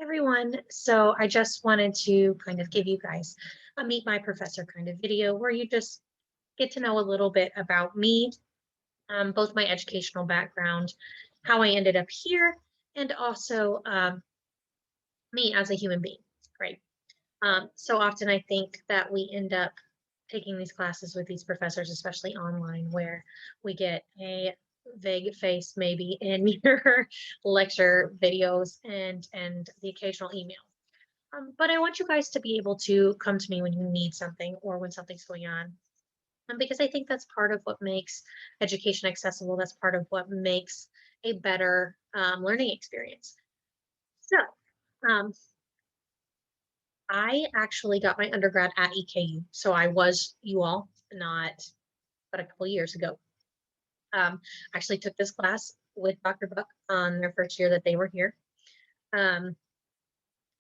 Everyone. So I just wanted to kind of give you guys a meet my professor kind of video where you just get to know a little bit about me, both my educational background, how I ended up here, and also me as a human being. Right. So often I think that we end up taking these classes with these professors, especially online, where we get a vague face maybe in your lecture videos and the occasional email. But I want you guys to be able to come to me when you need something or when something's going on. Because I think that's part of what makes education accessible. That's part of what makes a better learning experience. So, um, I actually got my undergrad at EKU. So I was you all, not but a couple years ago. Actually took this class with Dr. Buck on their first year that they were here. Um,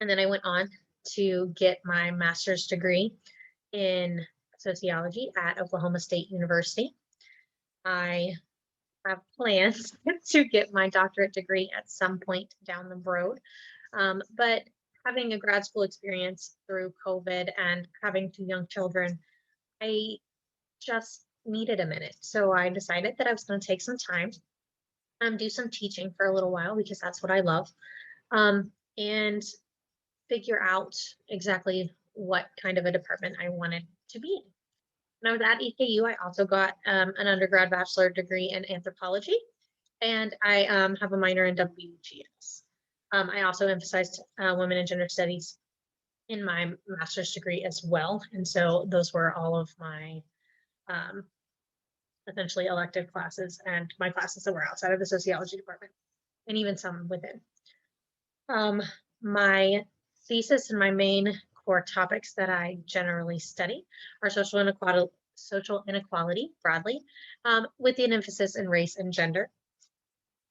and then I went on to get my master's degree in sociology at Oklahoma State University. I have plans to get my doctorate degree at some point down the road. But having a grad school experience through COVID and having two young children, I just needed a minute. So I decided that I was going to take some time, do some teaching for a little while because that's what I love, and figure out exactly what kind of a department I wanted to be in. When I was at EKU, I also got an undergrad bachelor degree in anthropology, and I have a minor in WGS. I also emphasized women and gender studies in my master's degree as well, and so those were all of my um, essentially elective classes and my classes that were outside of the sociology department, and even some within. Um, my thesis and my main core topics that I generally study are social inequality broadly, with an emphasis in race and gender.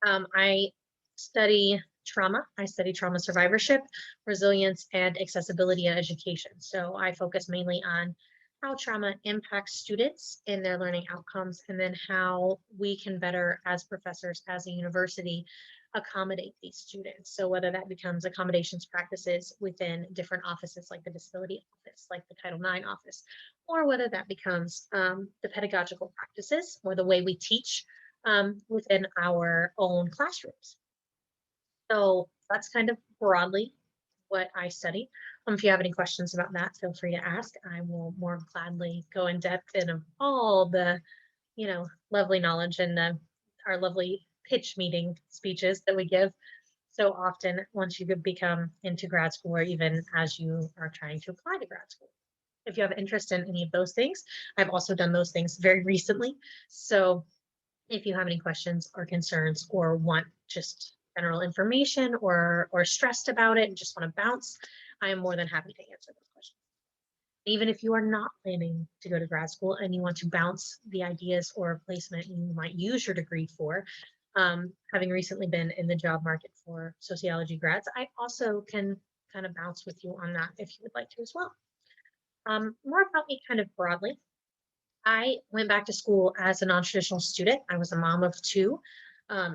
I study trauma. I study trauma survivorship, resilience, and accessibility in education. So I focus mainly on how trauma impacts students in their learning outcomes, and then how we can better, as professors, as a university, accommodate these students. So whether that becomes accommodations practices within different offices like the disability office, like the Title IX office, or whether that becomes the pedagogical practices or the way we teach within our own classrooms. So that's kind of broadly what I study. If you have any questions about that, feel free to ask. I will more gladly go in depth in all the, lovely knowledge and our lovely pitch meeting speeches that we give so often once you become into grad school or even as you are trying to apply to grad school. If you have interest in any of those things, I've also done those things very recently. So if you have any questions or concerns or want just general information or stressed about it and just want to bounce, I am more than happy to answer those questions. Even if you are not planning to go to grad school and you want to bounce the ideas or placement you might use your degree for, having recently been in the job market for sociology grads, I also can kind of bounce with you on that if you would like to as well. More about me kind of broadly. I went back to school as a non-traditional student. I was a mom of two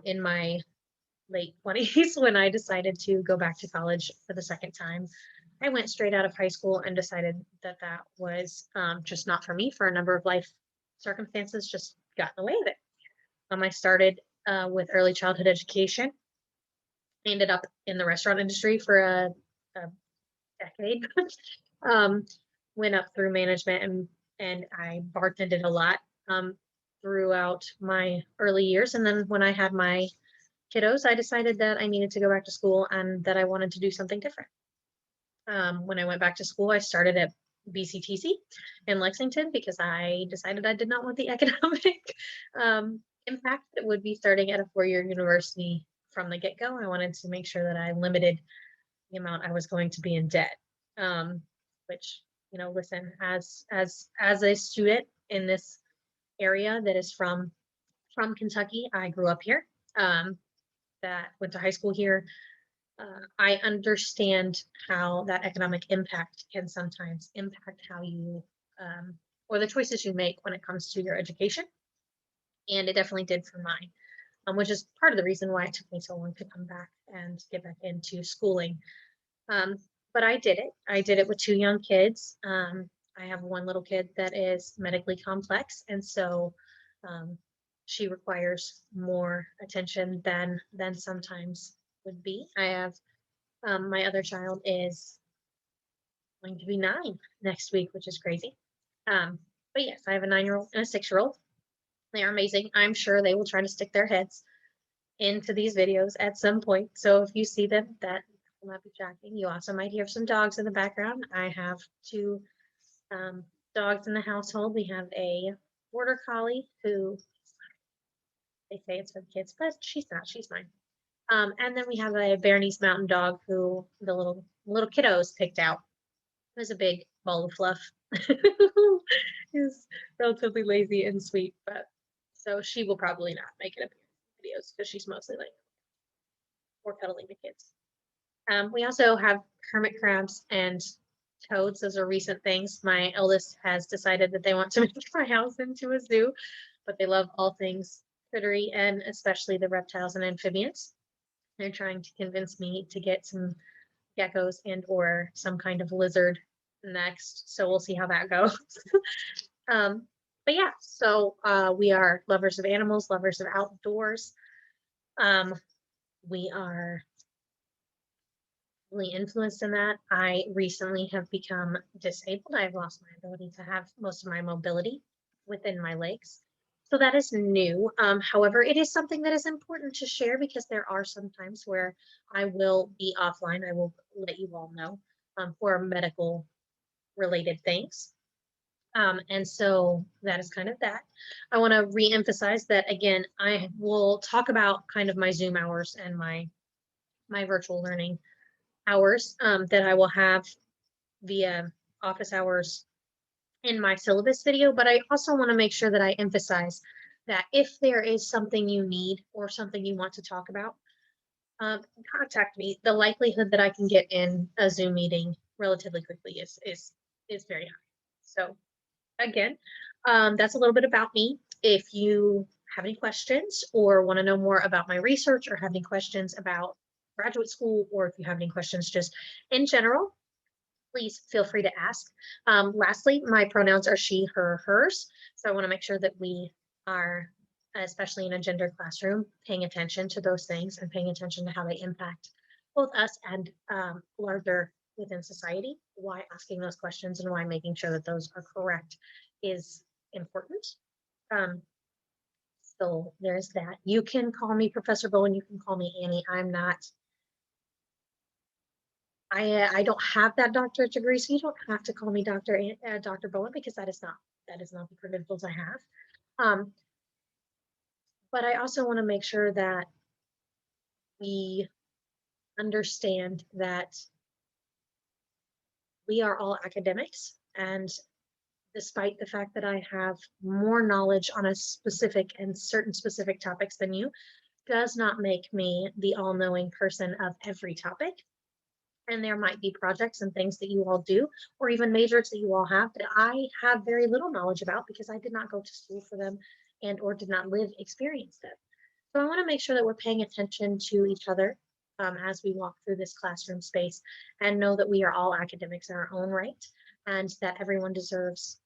in my late 20s when I decided to go back to college for the second time. I went straight out of high school and decided that that was just not for me for a number of life circumstances, just got in the way of it. I started with early childhood education. I ended up in the restaurant industry for a decade. um, Went up through management and I bartended a lot throughout my early years. And then when I had my kiddos, I decided that I needed to go back to school and that I wanted to do something different. When I went back to school, I started at BCTC in Lexington because I decided I did not want the economic impact that would be starting at a four-year university from the get-go. I wanted to make sure that I limited the amount I was going to be in debt. Which, listen, as a student in this area that is from Kentucky, I grew up here. That went to high school here. I understand how that economic impact can sometimes impact how you or the choices you make when it comes to your education, and it definitely did for mine, which is part of the reason why it took me so long to come back and get back into schooling. But I did it. I did it with two young kids. I have one little kid that is medically complex, and so um, she requires more attention than sometimes would be. I have my other child is going to be 9 next week, which is crazy. But yes, I have a 9-year-old and a 6-year-old. They are amazing. I'm sure they will try to stick their heads into these videos at some point. So if you see them, that will not be shocking. You also might hear some dogs in the background. I have two dogs in the household. We have a border collie who they say it's for the kids, but she's not. She's mine. And then we have a Bernese Mountain Dog who the little kiddos picked out. It was a big ball of fluff. Is relatively lazy and sweet, but so she will probably not make it appear in videos because she's mostly like or cuddling the kids. We also have hermit crabs and toads. Those are recent things. My eldest has decided that they want to make my house into a zoo, but they love all things crittery and especially the reptiles and amphibians. They're trying to convince me to get some geckos and or some kind of lizard next. So we'll see how that goes. um, but yeah, so we are lovers of animals, lovers of outdoors. We are really influenced in that. I recently have become disabled. I've lost my ability to have most of my mobility within my legs. So that is new. However, it is something that is important to share because there are some times where I will be offline. I will let you all know for medical related things. And so that is kind of that. I want to re-emphasize that again, I will talk about kind of my Zoom hours and my virtual learning hours that I will have via office hours in my syllabus video, but I also want to make sure that I emphasize that if there is something you need or something you want to talk about, contact me. The likelihood that I can get in a Zoom meeting relatively quickly is very high. So again, that's a little bit about me. If you have any questions or want to know more about my research or have any questions about graduate school, or if you have any questions just in general, please feel free to ask. Lastly, my pronouns are she, her, hers. So I want to make sure that we are, especially in a gender classroom, paying attention to those things and paying attention to how they impact both us and larger within society. Why asking those questions and why making sure that those are correct is important. So there's that. You can call me Professor Bowen. You can call me Annie. I'm not I don't have that doctorate degree, so you don't have to call me Dr. Bowen because that is not the credentials I have. But I also want to make sure that we understand that we are all academics, and despite the fact that I have more knowledge on a specific and certain specific topics than you, does not make me the all-knowing person of every topic. And there might be projects and things that you all do, or even majors that you all have that I have very little knowledge about because I did not go to school for them and or did not experience them. So I want to make sure that we're paying attention to each other as we walk through this classroom space and know that we are all academics in our own right and that everyone deserves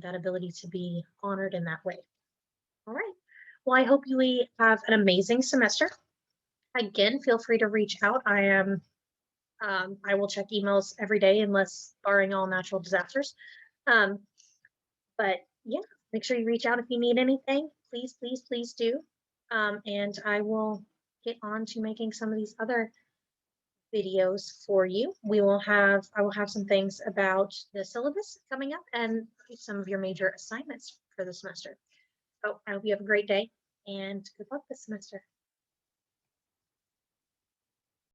that ability to be honored in that way. All right. Well, I hope you have an amazing semester. Again, feel free to reach out. I will check emails every day unless barring all natural disasters. But yeah, make sure you reach out if you need anything. Please, please, please do. And I will get on to making some of these other videos for you. I will have some things about the syllabus coming up and some of your major assignments for the semester. So I hope you have a great day and good luck this semester.